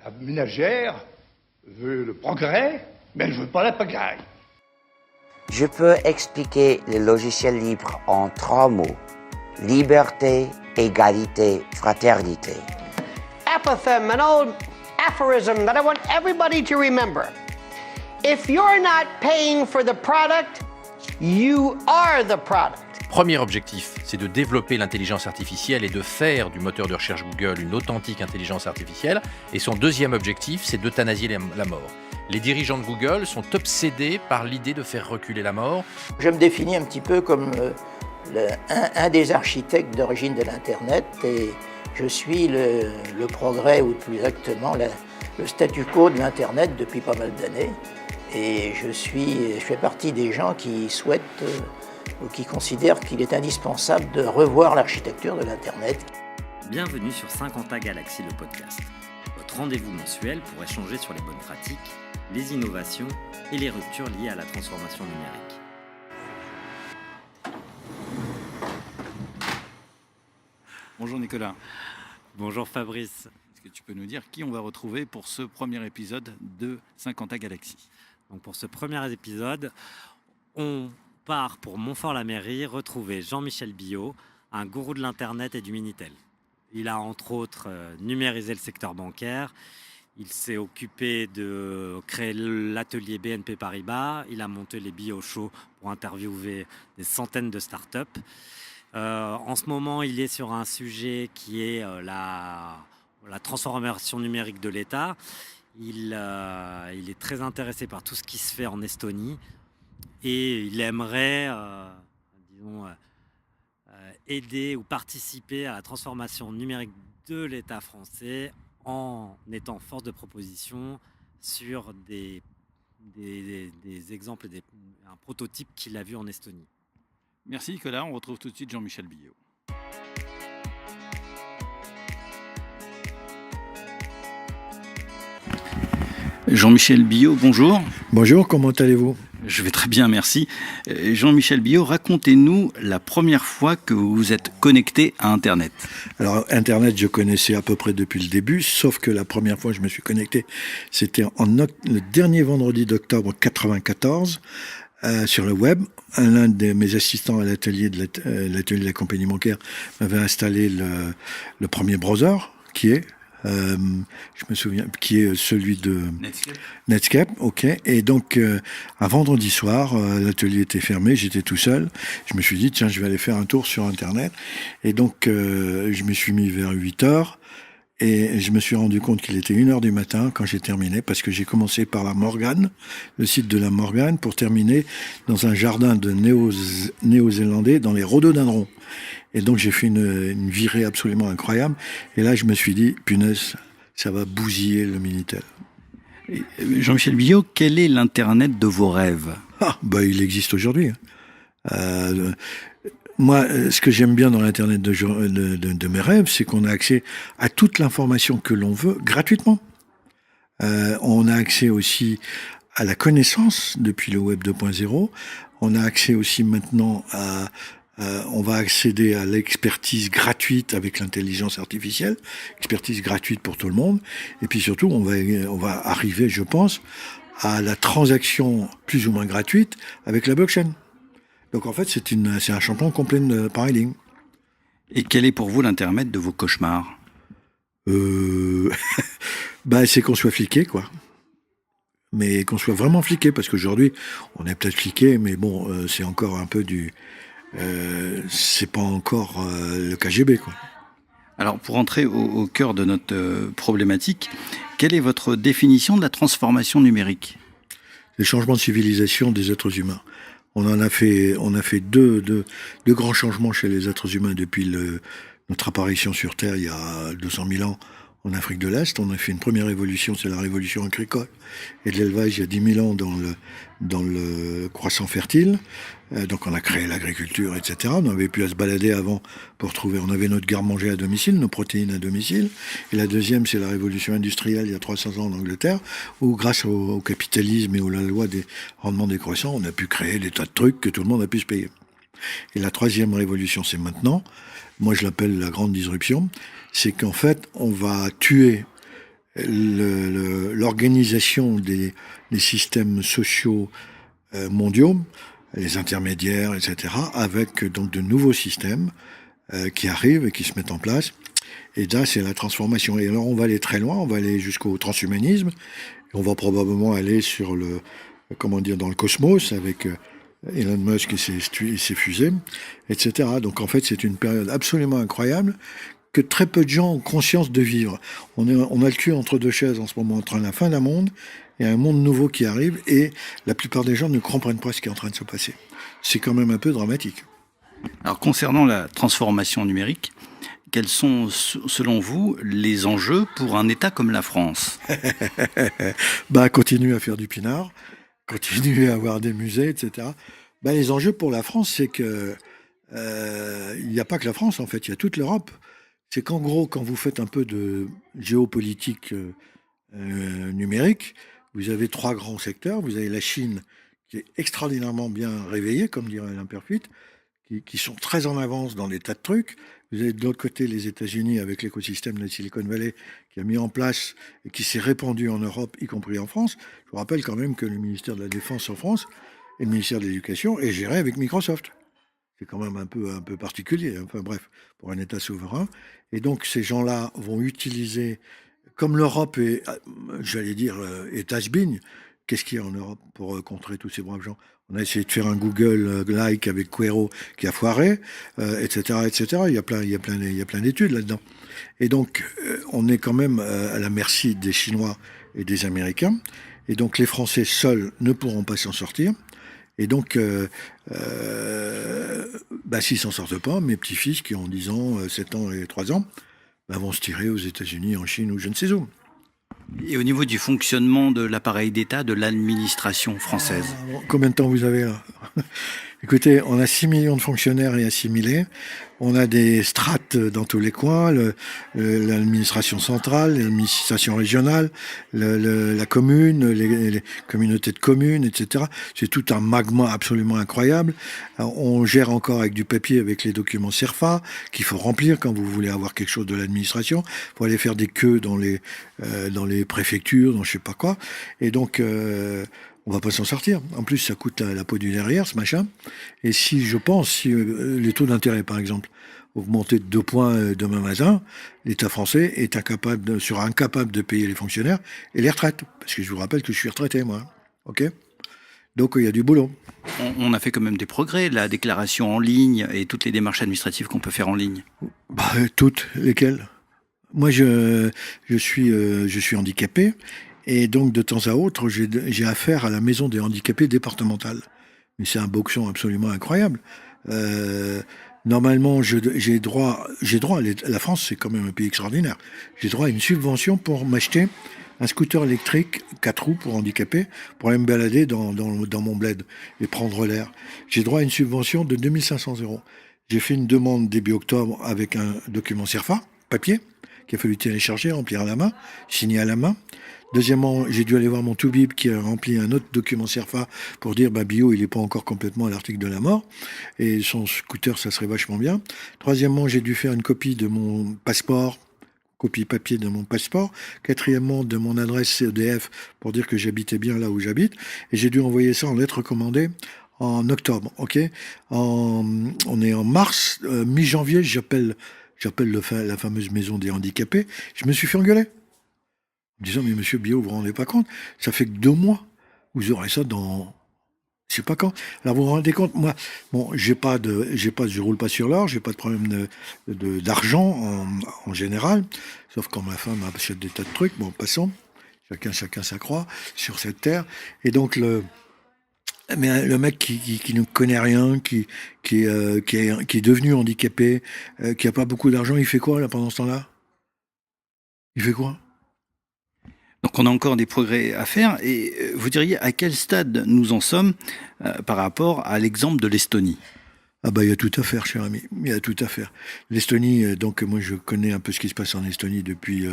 La ménagère veut le progrès, mais elle ne veut pas la pagaille. Je peux expliquer le logiciel libre en 3 mots. Liberté, égalité, fraternité. Apothem, an old aphorism that I want everybody to remember. If you're not paying for the product, you are the product. Premier objectif, c'est de développer l'intelligence artificielle et de faire du moteur de recherche Google une authentique intelligence artificielle. Et son deuxième objectif, c'est d'euthanasier la mort. Les dirigeants de Google sont obsédés par l'idée de faire reculer la mort. Je me définis un petit peu comme un des architectes d'origine de l'Internet et je suis le progrès, ou plus exactement le statu quo de l'Internet depuis pas mal d'années. Et je fais partie des gens qui souhaitent ou qui considèrent qu'il est indispensable de revoir l'architecture de l'Internet. Bienvenue sur 50 Galaxy, le podcast. Votre rendez-vous mensuel pour échanger sur les bonnes pratiques, les innovations et les ruptures liées à la transformation numérique. Bonjour Nicolas. Bonjour Fabrice. Est-ce que tu peux nous dire qui on va retrouver pour ce premier épisode de 50 Galaxy ? Donc pour ce premier épisode, on part pour Montfort-la-Mairie retrouver Jean-Michel Billot, un gourou de l'Internet et du Minitel. Il a entre autres numérisé le secteur bancaire. Il s'est occupé de créer l'atelier BNP Paribas. Il a monté les Billot Show pour interviewer des centaines de startups. En ce moment, il est sur un sujet qui est la transformation numérique de l'État. Il est très intéressé par tout ce qui se fait en Estonie et il aimerait, aider ou participer à la transformation numérique de l'État français en étant force de proposition sur des exemples, un prototype qu'il a vu en Estonie. Merci Nicolas, on retrouve tout de suite Jean-Michel Billot. Jean-Michel Billot, bonjour. Bonjour, comment allez-vous ? Je vais très bien, merci. Jean-Michel Billot, racontez-nous la première fois que vous vous êtes connecté à Internet. Alors, Internet, je connaissais à peu près depuis le début, sauf que la première fois que je me suis connecté, c'était le dernier vendredi d'octobre 1994, sur le web. L'un de mes assistants à l'atelier de la compagnie bancaire m'avait installé le premier browser, qui est... je me souviens, qui est celui de Netscape, ok. Et donc, un vendredi soir, l'atelier était fermé, j'étais tout seul. Je me suis dit, tiens, je vais aller faire un tour sur Internet. Et donc, je me suis mis vers 8h. Et je me suis rendu compte qu'il était 1h du matin quand j'ai terminé, parce que j'ai commencé par la Morgan, le site de la Morgan, pour terminer dans un jardin de néo-zélandais dans les rhododendrons. Et donc j'ai fait une virée absolument incroyable. Et là je me suis dit, punaise, ça va bousiller le Minitel. Jean-Michel Billot, quel est l'Internet de vos rêves ? Il existe aujourd'hui. Moi, ce que j'aime bien dans l'Internet de mes rêves, c'est qu'on a accès à toute l'information que l'on veut gratuitement. On a accès aussi à la connaissance depuis le Web 2.0. On a accès aussi maintenant on va accéder à l'expertise gratuite avec l'intelligence artificielle, expertise gratuite pour tout le monde. Et puis surtout, on va arriver, je pense, à la transaction plus ou moins gratuite avec la blockchain. Donc en fait, c'est un champion complet de pareilling. Et quel est pour vous l'Internet de vos cauchemars ? C'est qu'on soit fliqué, quoi. Mais qu'on soit vraiment fliqué, parce qu'aujourd'hui, on est peut-être fliqué, mais bon, c'est encore un peu c'est pas encore le KGB, quoi. Alors, pour entrer au cœur de notre problématique, quelle est votre définition de la transformation numérique ? Le changement de civilisation des êtres humains. On a fait deux grands changements chez les êtres humains depuis notre apparition sur Terre il y a 200 000 ans en Afrique de l'Est. On a fait une première révolution, c'est la révolution agricole et de l'élevage il y a 10 000 ans dans le croissant fertile. Donc on a créé l'agriculture, etc. On avait pu à se balader avant pour trouver. On avait notre garde-manger à domicile, nos protéines à domicile. Et la deuxième, c'est la révolution industrielle il y a 300 ans en Angleterre, où grâce au capitalisme et à la loi des rendements décroissants, on a pu créer des tas de trucs que tout le monde a pu se payer. Et la troisième révolution, c'est maintenant. Moi, je l'appelle la grande disruption. C'est qu'en fait, on va tuer l'organisation des systèmes sociaux mondiaux, les intermédiaires, etc., avec donc de nouveaux systèmes qui arrivent et qui se mettent en place. Et là, c'est la transformation. Et alors, on va aller très loin, on va aller jusqu'au transhumanisme, et on va probablement aller sur dans le cosmos avec Elon Musk et ses fusées, etc. Donc, en fait, c'est une période absolument incroyable que très peu de gens ont conscience de vivre. On a le cul entre deux chaises en ce moment, entre la fin d'un monde et un monde nouveau qui arrive, et la plupart des gens ne comprennent pas ce qui est en train de se passer. C'est quand même un peu dramatique. Alors, concernant la transformation numérique, quels sont, selon vous, les enjeux pour un État comme la France? Continuer à faire du pinard, continuer à avoir des musées, etc. Les enjeux pour la France, c'est que il n'y a pas que la France, en fait, il y a toute l'Europe. C'est qu'en gros, quand vous faites un peu de géopolitique numérique, vous avez 3 grands secteurs. Vous avez la Chine, qui est extraordinairement bien réveillée, comme dirait l'imperfite, qui sont très en avance dans des tas de trucs. Vous avez de l'autre côté les États-Unis avec l'écosystème de la Silicon Valley qui a mis en place et qui s'est répandu en Europe, y compris en France. Je vous rappelle quand même que le ministère de la Défense en France et le ministère de l'Éducation est géré avec Microsoft. C'est quand même un peu particulier, enfin bref, pour un État souverain. Et donc ces gens-là vont utiliser, comme l'Europe est, j'allais dire, est has-been, qu'est-ce qu'il y a en Europe pour contrer tous ces braves gens? On a essayé de faire un Google-like avec Quero qui a foiré, etc., etc. Il y a plein d'études là-dedans. Et donc, on est quand même à la merci des Chinois et des Américains. Et donc, les Français seuls ne pourront pas s'en sortir. Et donc, s'ils s'en sortent pas, mes petits-fils qui ont 10 ans, 7 ans et 3 ans, vont se tirer aux États-Unis, en Chine ou je ne sais où. Et au niveau du fonctionnement de l'appareil d'État, de l'administration française? Combien de temps vous avez là? Écoutez, on a 6 millions de fonctionnaires et assimilés. On a des strates dans tous les coins, l'administration centrale, l'administration régionale, la commune, les communautés de communes, etc. C'est tout un magma absolument incroyable. Alors, on gère encore avec du papier, avec les documents CERFA, qu'il faut remplir quand vous voulez avoir quelque chose de l'administration. Il faut aller faire des queues dans les préfectures, dans je sais pas quoi. Et donc... on va pas s'en sortir. En plus, ça coûte la peau du derrière, ce machin. Et si les taux d'intérêt, par exemple, augmentaient de 2 points demain matin, l'État français sera incapable de payer les fonctionnaires et les retraites. Parce que je vous rappelle que je suis retraité, moi. OK ? Donc, il y a du boulot. On a fait quand même des progrès, la déclaration en ligne et toutes les démarches administratives qu'on peut faire en ligne. Toutes. Lesquelles ? Moi, je suis handicapé. Et donc, de temps à autre, j'ai affaire à la maison des handicapés départementale. Mais c'est un boxon absolument incroyable. Normalement, j'ai droit, la France, c'est quand même un pays extraordinaire. J'ai droit à une subvention pour m'acheter un scooter électrique 4 roues pour handicapés, pour aller me balader dans mon bled et prendre l'air. J'ai droit à une subvention de 2500 €. J'ai fait une demande début octobre avec un document CERFA, papier, qu'il a fallu télécharger, remplir à la main, signer à la main. Deuxièmement, j'ai dû aller voir mon Toubib qui a rempli un autre document CERFA pour dire Bio, il n'est pas encore complètement à l'article de la mort et son scooter, ça serait vachement bien. Troisièmement, j'ai dû faire une copie de mon passeport, copie papier de mon passeport. Quatrièmement, de mon adresse CEDF pour dire que j'habitais bien là où j'habite. Et j'ai dû envoyer ça en lettre recommandée en octobre. Ok. On est en mars, mi-janvier, j'appelle la fameuse maison des handicapés. Je me suis fait engueuler. En disant, mais monsieur Bio, vous vous rendez pas compte, ça fait que 2 mois, vous aurez ça dans, je sais pas quand. Alors vous vous rendez compte, moi, bon, je roule pas sur l'or, j'ai pas de problème d'argent en général, sauf quand ma femme achète des tas de trucs, bon, passons, chacun sa croix sur cette terre, et donc le mec qui ne connaît rien, qui est devenu handicapé, qui a pas beaucoup d'argent, il fait quoi là pendant ce temps-là? Il fait quoi? Donc on a encore des progrès à faire. Et vous diriez à quel stade nous en sommes par rapport à l'exemple de l'Estonie? Il y a tout à faire, cher ami. Il y a tout à faire. L'Estonie, donc moi je connais un peu ce qui se passe en Estonie depuis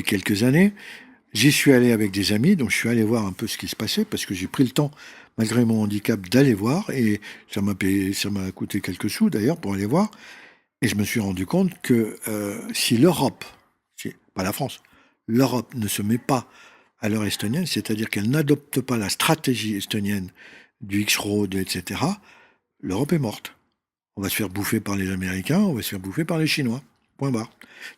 quelques années. J'y suis allé avec des amis, donc je suis allé voir un peu ce qui se passait parce que j'ai pris le temps, malgré mon handicap, d'aller voir et ça m'a coûté quelques sous d'ailleurs pour aller voir. Et je me suis rendu compte que si l'Europe, pas la France, l'Europe ne se met pas à l'heure estonienne, c'est-à-dire qu'elle n'adopte pas la stratégie estonienne du X-Road, etc., l'Europe est morte. On va se faire bouffer par les Américains, on va se faire bouffer par les Chinois. Point barre.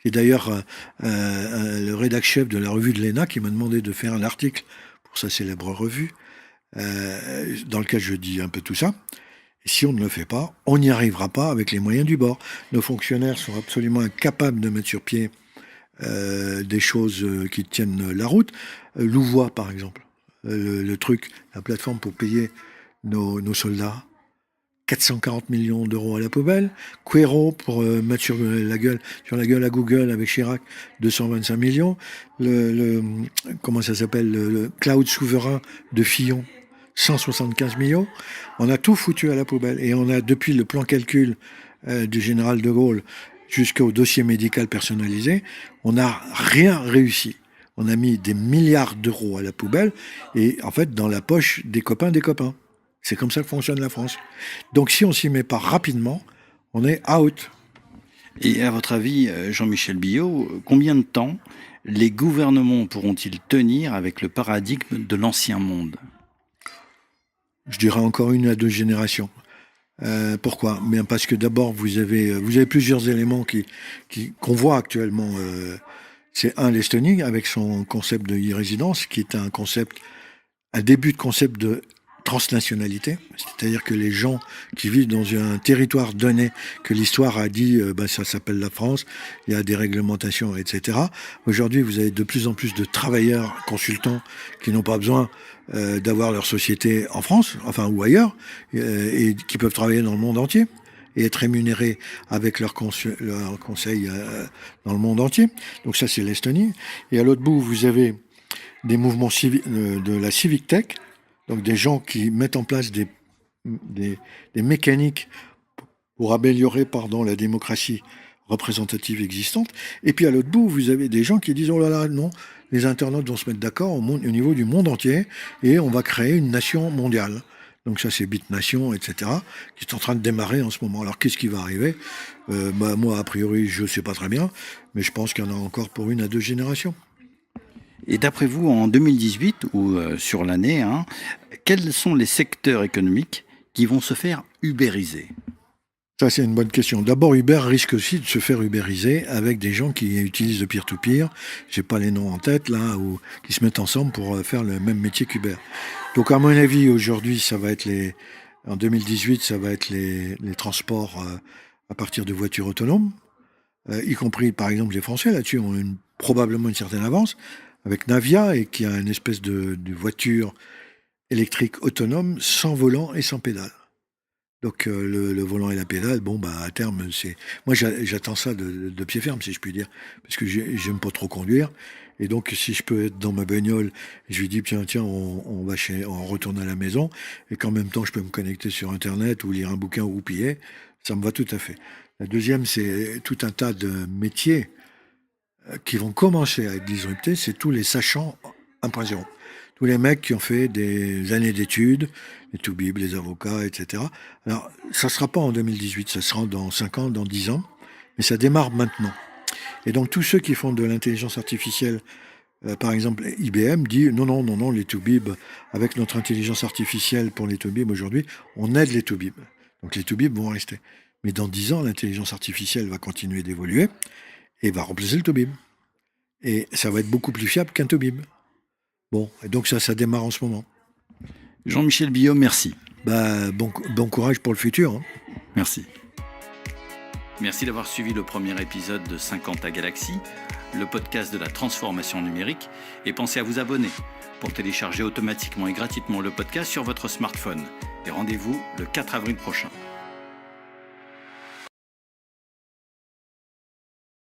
C'est d'ailleurs le rédac-chef de la revue de l'ENA qui m'a demandé de faire un article pour sa célèbre revue, dans lequel je dis un peu tout ça. Et si on ne le fait pas, on n'y arrivera pas avec les moyens du bord. Nos fonctionnaires sont absolument incapables de mettre sur pied des choses qui tiennent la route. Louvois, par exemple, le truc, la plateforme pour payer nos soldats, 440 millions d'euros à la poubelle. Quero pour mettre sur la gueule à Google avec Chirac, 225 millions. Comment ça s'appelle, le cloud souverain de Fillon, 175 millions. On a tout foutu à la poubelle. Et on a, depuis le plan calcul du général de Gaulle jusqu'au dossier médical personnalisé, on n'a rien réussi. On a mis des milliards d'euros à la poubelle et en fait dans la poche des copains des copains. C'est comme ça que fonctionne la France. Donc si on s'y met pas rapidement, on est out. Et à votre avis, Jean-Michel Billot, combien de temps les gouvernements pourront-ils tenir avec le paradigme de l'ancien monde ? Je dirais encore 1 à 2 générations. Pourquoi ? Bien parce que d'abord vous avez plusieurs éléments qu'on voit actuellement. C'est l'Estonie avec son concept de e-résidence, qui est un début de concept de transnationalité, c'est-à-dire que les gens qui vivent dans un territoire donné, que l'histoire a dit, ça s'appelle la France, il y a des réglementations, etc. Aujourd'hui, vous avez de plus en plus de travailleurs consultants qui n'ont pas besoin d'avoir leur société en France, ou ailleurs, et qui peuvent travailler dans le monde entier et être rémunérés avec leur conseil dans le monde entier. Donc ça, c'est l'Estonie. Et à l'autre bout, vous avez des mouvements de la civic tech, donc des gens qui mettent en place des mécaniques pour améliorer la démocratie représentative existante. Et puis à l'autre bout, vous avez des gens qui disent « Oh là là, non, les internautes vont se mettre d'accord au niveau du monde entier et on va créer une nation mondiale ». Donc ça, c'est BitNation, etc., qui est en train de démarrer en ce moment. Alors qu'est-ce qui va arriver ? Moi, a priori, je ne sais pas très bien, mais je pense qu'il y en a encore pour 1 à 2 générations. Et d'après vous, en 2018 ou sur l'année, quels sont les secteurs économiques qui vont se faire ubériser ? Ça, c'est une bonne question. D'abord, Uber risque aussi de se faire ubériser avec des gens qui utilisent le peer-to-peer. J'ai pas les noms en tête, là, ou qui se mettent ensemble pour faire le même métier qu'Uber. Donc, à mon avis, aujourd'hui, en 2018, ça va être les transports à partir de voitures autonomes, y compris, par exemple, les Français, là-dessus, ont probablement une certaine avance, avec Navia, et qui a une espèce de voiture électrique autonome, sans volant et sans pédale. Donc le volant et la pédale, à terme, moi j'attends ça de pied ferme, si je puis dire, parce que j'aime pas trop conduire, et donc si je peux être dans ma bagnole, je lui dis tiens, on retourne à la maison, et qu'en même temps je peux me connecter sur Internet ou lire un bouquin ou piller, ça me va tout à fait. La deuxième, c'est tout un tas de métiers qui vont commencer à être disruptés, c'est tous les sachants 1.0. Tous les mecs qui ont fait des années d'études, les toubibs, les avocats, etc. Alors, ça ne sera pas en 2018, ça sera dans 5 ans, dans 10 ans, mais ça démarre maintenant. Et donc, tous ceux qui font de l'intelligence artificielle, par exemple, IBM dit non, les toubibs, avec notre intelligence artificielle pour les toubibs aujourd'hui, on aide les toubibs. Donc, les toubibs vont rester. Mais dans 10 ans, l'intelligence artificielle va continuer d'évoluer et va remplacer le toubib. Et ça va être beaucoup plus fiable qu'un toubib. Bon, et donc ça démarre en ce moment. Jean-Michel Billot, merci. Bon courage pour le futur. Merci. Merci d'avoir suivi le premier épisode de 50 à Galaxy, le podcast de la transformation numérique, et pensez à vous abonner pour télécharger automatiquement et gratuitement le podcast sur votre smartphone. Et rendez-vous le 4 avril prochain.